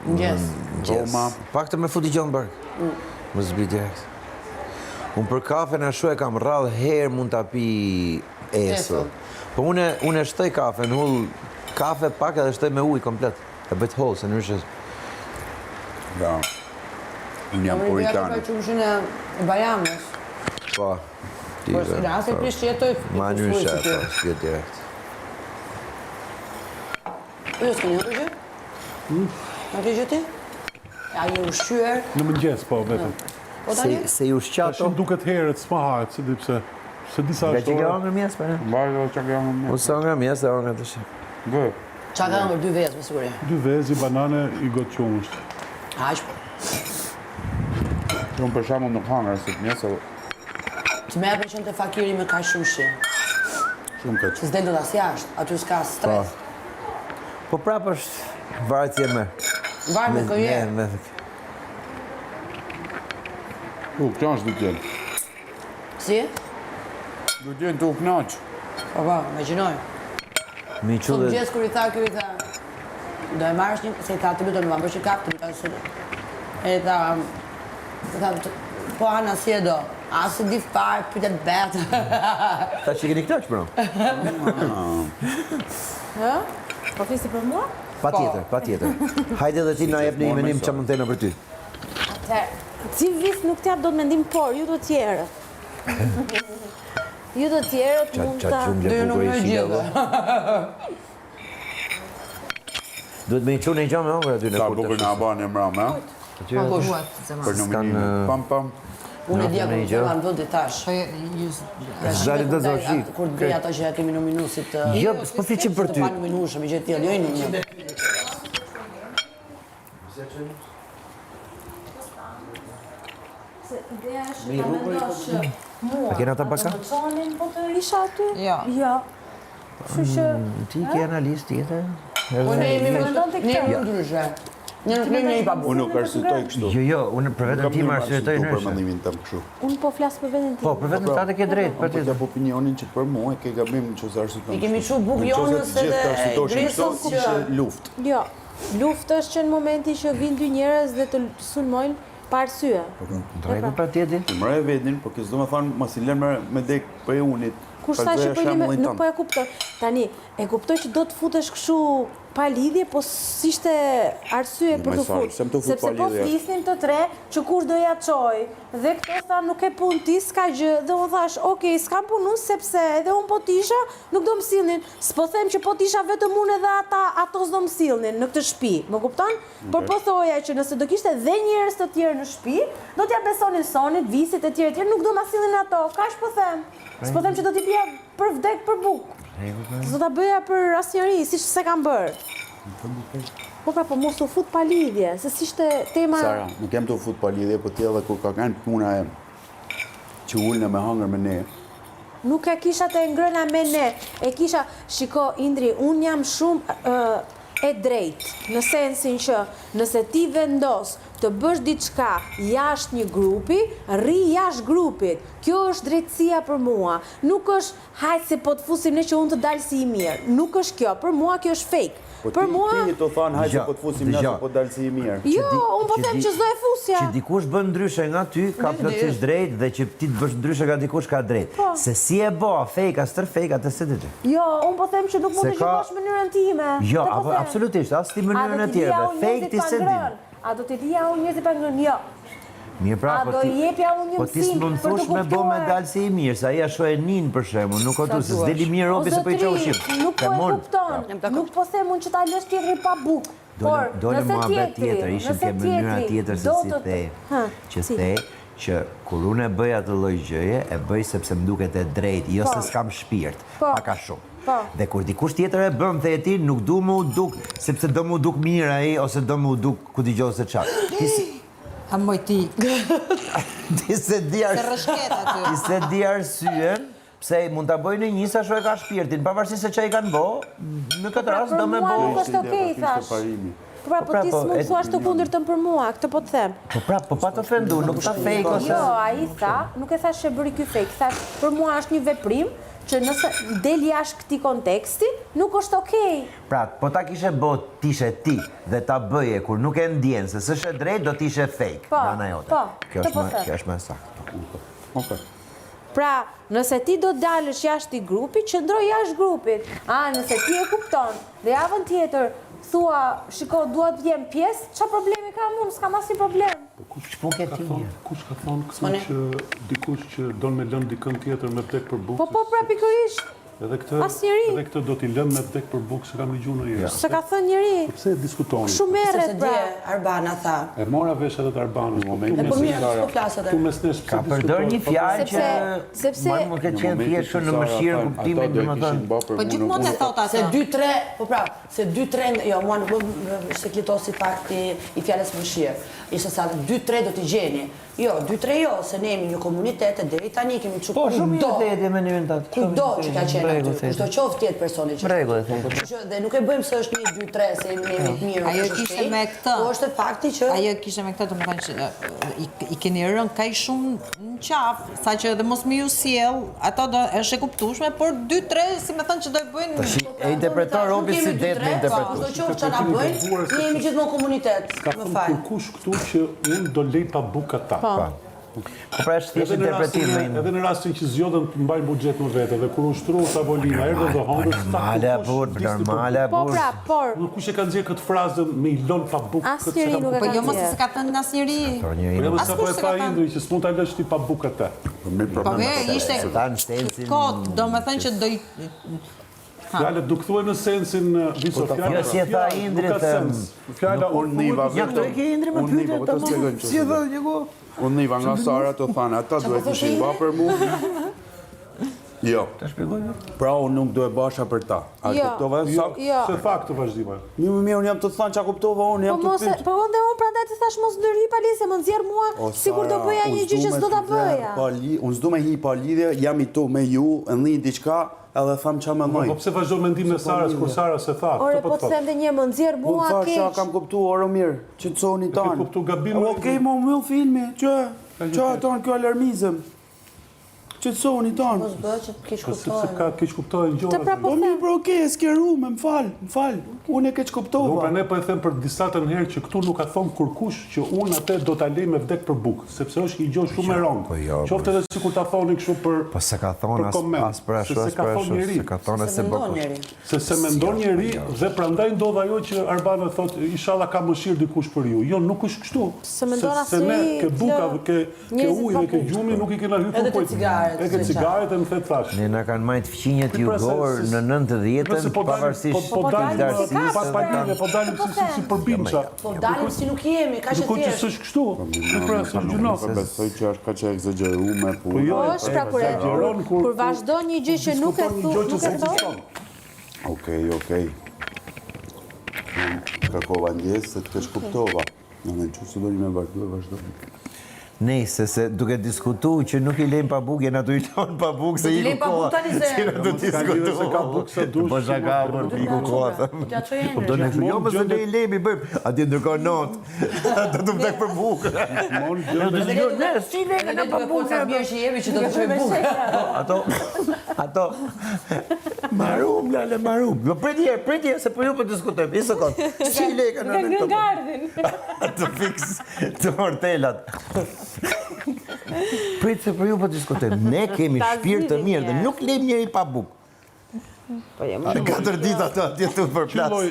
Roma. Pak të me futi gjonë bërg. Më zbi direkt. Unë për kafe në shu e kam rrallë herë mund të api esë. Po unë e shtoj kafe, në hull kafe pak edhe shtoj me ujë komplet. E bëjt hollë, se nërshës. Ja. Unë jam puritani. Ka qumshin e bajamës. Po. Po së rrasë e prisht që jetoj. Ma nërshë e po, s'kjo direkt. Jo, s'ke një të gjë? Në të gjë ti? Ja, je ushqyer. Në mëngjes, po, vetëm. Po tani? Se ju shqato. Tashin duket herët, s'ma hahet, se di pse. Se disa Nga që është ka ora. ongër mjes, për ne? Mbajdo që ka më Unë se ongër mjes dhe ongër të shë. Gë. Qa ka ngër 2 vezë, me siguri? 2 vezë, banane, i gotë qumësht. Aq, Unë për shamu nuk hangër, se të mjesë, të me apën qënë të fakiri me ka shumë shi. shumë këtë. Se s'del do t'as jashtë, aty s'ka stres. Po prapë është varëtje me. Varë me këje. Kjo është dutjen. Si? Dutjen të u knaqë. Po, imagjinoj. Mi Sot qullet. gjesë kur i tha, kjo i tha, do e marrësh një, se i tha të luton në vambër që kapë, të luton së e tha, po Ana si e do, asë di farë, pytet betë. Ta që keni knaqë, bro? Po flisi për mua? Pa tjetër. Hajde dhe ti na jep në imenim që mund të në për ty. Si vis nuk t'jap do të mendim, por ju do tjerët. Ju do tjerët mund Qa ta... gjumble Dhe ju nuk bukur me ishi gjithë. dhe. Duhet me i qunë e gjamë me ongër aty në Sa kur bukur në abani e mram, ha? Për nominimin. Pam, pam. Unë e dja kur të ma në vëndi tash. Zharit dhe zoshi. Kur të bëja ata që ja kemi nominu si të... Jo, s'po fiqim për ty. Të pa nominushëm, i gjithë tjelë, jo i një. Se ideja është ta mendosh mua. A kena ta baka? Të më qonin, po të isha aty? Jo. Jo. Kështu që... Ti ke analist tjetër? Po ne jemi me mendon të ne këtë. jemi ndryshe. Ne nuk jemi ne i pabu. Unë nuk arsyetoj kështu. Jo, unë për vetën tim arsyetoj Për nërshë. mendimin tëm kështu. Unë po flasë për veten tim. Po, për vetën ta të ke drejt, për Po tjetër. t'jap opinionin që për mua e ke gabim në qëse arsyeton. I kemi çu buk jonës edhe Grisës që... Ishe luftë. Jo. Luftë është që në momenti që vinë dy njerëz dhe të sulmojnë pa arsye. Drejku pra tjeti. Ti mërë e vedin, po kjo s'do me thonë, mas i lënë me dek për e unit. Kur sa që po nuk po e kuptoj. Tani, e kuptoj që do të futesh kështu pa lidhje, po s'ishte arsye për të futur. Sepse po flisnim të tre që kush do ja çoj. Dhe këto tha nuk e pun ti, s'ka gjë. Dhe unë thash, okej, s'kam punu sepse edhe unë po t'isha, nuk do më sillnin. S'po them që po t'isha vetëm unë edhe ato s'do më sillnin në këtë shtëpi. Më kupton? Por po thoja që nëse do kishte dhe njerëz të tjerë në shtëpi, do t'ja besonin sonit, visit e tjerë, nuk do ma sillnin ato. Kaq po them. S'po them që do t'i pija për vdek për bukë. S'do t'a bëja për asnjëri, siç se kam bërë. Po pra, po mos u fut pa lidhje, se s'ishte tema... Sara, nuk jem të fut pa lidhje, po t'jellë kur ka kanë puna e që ullëna me hangër me ne. Nuk e kisha të ngrëna me ne, e kisha, shiko, Indri, unë jam shumë e drejtë, në sensin që nëse ti vendos të bësh diçka jashtë një grupi, rri jashtë grupit. Kjo është drejtësia për mua. Nuk është, hajtë se po të fusim ne që unë të dalë si i mirë. Nuk është kjo, për mua kjo është fake. Po ti të thonë, hajtë se po të fusim nëse po dalë si i mirë. Jo, unë po them që s'do e fusja. Që dikush bën ndryshe nga ty, ka plotësisht drejt, dhe që ti të bësh ndryshe nga dikush ka drejt. Se si e bo, fake, as tër fake, atë se të ty. Jo, unë po them që nuk mund të gjykosh mënyrën time. Jo, absolutisht, as ti mënyrën e tjerëve. Fake ti se din. A do t'i dhja unë njerëzit pa ngrënë? Jo. Mirë pra, A do jepja unë një po ti mësim s'më për të thosh me bo me dalë si i mirë, sa aja sho e nin për shemë, nuk o tu, se s'deli mirë robi se po i qa ushim. Nuk po e kupton, nuk po them unë që ta lësh tjetëri pa bukë. Dole mua bet tjetër, ishim ke mënyra tjetër se si the, që the, që kur unë e bëj atë lloj gjëje, e bëj sepse më duket e drejtë, jo se s'kam shpirt, paka shumë. Dhe kur dikush tjetër e bën the ti, nuk du mu duk, sepse do mu duk mirë ai, ose do mu duk ku t'i gjohë se qatë. A moj ti. Ti se di arsyen, pse mund t'a bëjnë njësa sho e ka shpirtin, pavarësisht se që i kanë bo, në këtë rast do me bo... Për mua nuk është okej, thash. Po ti s'mund të thuash të kundërtën për mua, këtë po të them. Po pa të ofendu, nuk ta fake ose... Jo, ai tha, nuk e thash që bëri ky fake, thash për mua është një veprim që nëse del jashtë këtij konteksti, nuk është okej. Pra, po ta kishe t'ishe ti dhe ta bëje kur nuk e ndjen se s'është e drejtë, do t'ishe fake. Po, Nga ana jote. po, Kjo të po është them. kjo është më saktë. Okej. Pra, nëse ti do dalësh jashtë i grupit, qëndro jashtë grupit. Nëse ti e kupton dhe javën tjetër thua, shiko, dua të vjem pjesë, çfarë problemi kam unë? S'kam asnjë problem. Ç'po ke ti? Kush ka thonë këtu që dikush që don me lënë dikën tjetër me vdek për bukë? Po, pra pikërisht. Edhe këtë, Asnjëri. edhe këtë do t'i lëmë me vdek për bukë, se kam dëgjuar ndonjëherë. Se ka thënë njëri. Pse e diskutoni? Shumë merret Sepse pra. dje Arbana tha. E mora vesh edhe të Arbanës në momentin. E po mirë, s'po flas atë. Tu mes nesh Ka përdor një fjalë që sepse më ke qenë thjesht në mëshirë kuptimin, domethënë. Po gjithmonë e thot Se atë. 2-3, po pra, se 2-3, jo, mua nuk më se klitosi fakti i fjalës mëshirë. Ishte sa 2-3 do t'i gjeni. Jo, 2-3 jo, se ne jemi një komunitet e deri tani kemi çu Po, shumë mirë të jeti me nivelin tat. Kujdo që ka qenë aty, çdo qoftë tjetë personi që. Rregull e them. Kështu që dhe nuk e bëjmë se është 1, 2, 3 se jemi të mirë. Ajo kishte me këtë. Po është fakti që Ajo kishte me këtë, domethënë që i keni rënë kaq shumë në qafë, saqë edhe mos më ju sjell, ato do është e kuptueshme, por 2-3 si më thënë që do e bëjnë. E interpreton Robi si det me Çdo interpretues. qoftë që na bëjnë, ne jemi gjithmonë komunitet. Ka Më thënë fal. kërkush këtu që unë do lej pa bukë ata. Po pra është thjesht interpretim me Edhe në rastin që zgjodhen të mbajnë buxhet në vete dhe kur ushtruan tavolina, erdhën dhe hongër. normale bur, normale Po bur. pra, por Nuk kush e ka nxjerrë këtë frazën me i lën pa bukë. asnjëri nuk e Po ka jo mos thënë. se ka thënë asnjëri. Po jo mos apo e Askush s'e tha ka thënë. Indri që s'mund ta lësh ti pa bukë atë. Po ishte Se ta në sensin... kot, domethënë që do i Fjalët nuk thuhen në sensin viso fjalë. jo, si e tha Indri, them. Fjala unë niva Ja këto e ke Indri me Unë niva, pyetje po të s'kegojnë që Si e thënë një go? Unë niva nga Sara të thanë, ata duhet ishin ba për mu. Jo. Ta shpjegoj. Pra unë nuk do e basha për ta. A Jo. kuptova Jo, sakt? Jo. se fakt të vazhdimoj. Një më mirë, unë jam të thënë që kuptova, unë Po jam të mos, pyet. po unë prandaj të thash mos ndërhi palise, më nxjerr mua, O, sikur do Sara, bëja një unë gjë që s'du s'do ta me fyer bëja. pa unë s'du me hi pa lidhje, jam i tu me ju, e një diçka, edhe tham qa me Po mëj. pse vazhdo mendimin e Sarës kur Sara se tha? Ore, Këtë po po të të them dhe një, më nxjerr Unë mua thasha, keq. kam kuptuar, o mirë, që të soni tanë. kuptu gabimin? Okej, mo mëll filmi, që tanë kjo alarmizëm. Që të soni tanë. Mos bëhet që të keq Se kuptohen. ka keq kuptohen gjëra. Të pra po Po mirë, them. bro, okej, s'ke rume, më falë. Unë e keq Unë kuptova. pra ne po e them për disa të herë që këtu nuk ka thonë kurkush që unë atë do ta lej me vdek për bukë, sepse është një gjë shumë e po rëndë. jo, Qoftë edhe sikur ta thonin kështu për Po se ka thonë për koment, as për ashtu, se as se ka për thonë ashtu, njeri. se ka thonë Se se mendon bëk. njeri. se mendon njeri dhe prandaj ndodh ajo që Arbana thotë inshallah ka mëshirë dikush për ju. Jo, nuk është kështu. Se mendon Se ne asnjëri ke buka, të ke njerëzit ujë pa dhe ke bukë. gjumi nuk i kena hyrë Edhe kur ke cigaret, E ke se cigaret e më the thash. Ne na kanë majtë fqinjet jugor në 90-ën, pavarësisht po dalim lartësisë. pa palime, po dalim si për binça. Po dalim si nuk jemi, ka që Dikush që thjesht. s'është kështu. Pra, s'është gjuna. Po besoj që është ka që egzagerume, po. Po jo, Po është pra egzageron kur vazhdo një gjë që nuk e diskuton një gjë që nuk e thon. s'ekziston. Okej. Kërkova ndjesë se të keq kuptova. Në që së dojnë me vazhdo. Nejse, se duke diskutu që nuk i lejmë pa bukë, jena du i tonë pa bukë, se Do t'i i lejmë pa bukë tani se- Qena du Mos ka lidhje se ka bukë se dush. Po shaka, por i ku koha, thëmë. T'ja çoj Po do në emrin. jo, mëse ne i lejmë i bëjmë. Atje ndërkohë notë, do të vdek për bukë. Mon gjë. Ne, si lejmë Ne duke po sa mirë që jemi që do të çojmë bukë. Ato, marum, lale, marum. Jo, pritje, se po ju po diskutojmë, i sekond. Si lejka në në të Gardin. të fiks të hortelat. Prit se për ju po diskutojmë. Ne kemi Ta shpirt të zgjidhim mirë dhe njerë. nuk lejmë njëri pa bukë. Po jam. 4 ditë ato atje të Ky përplas. lloj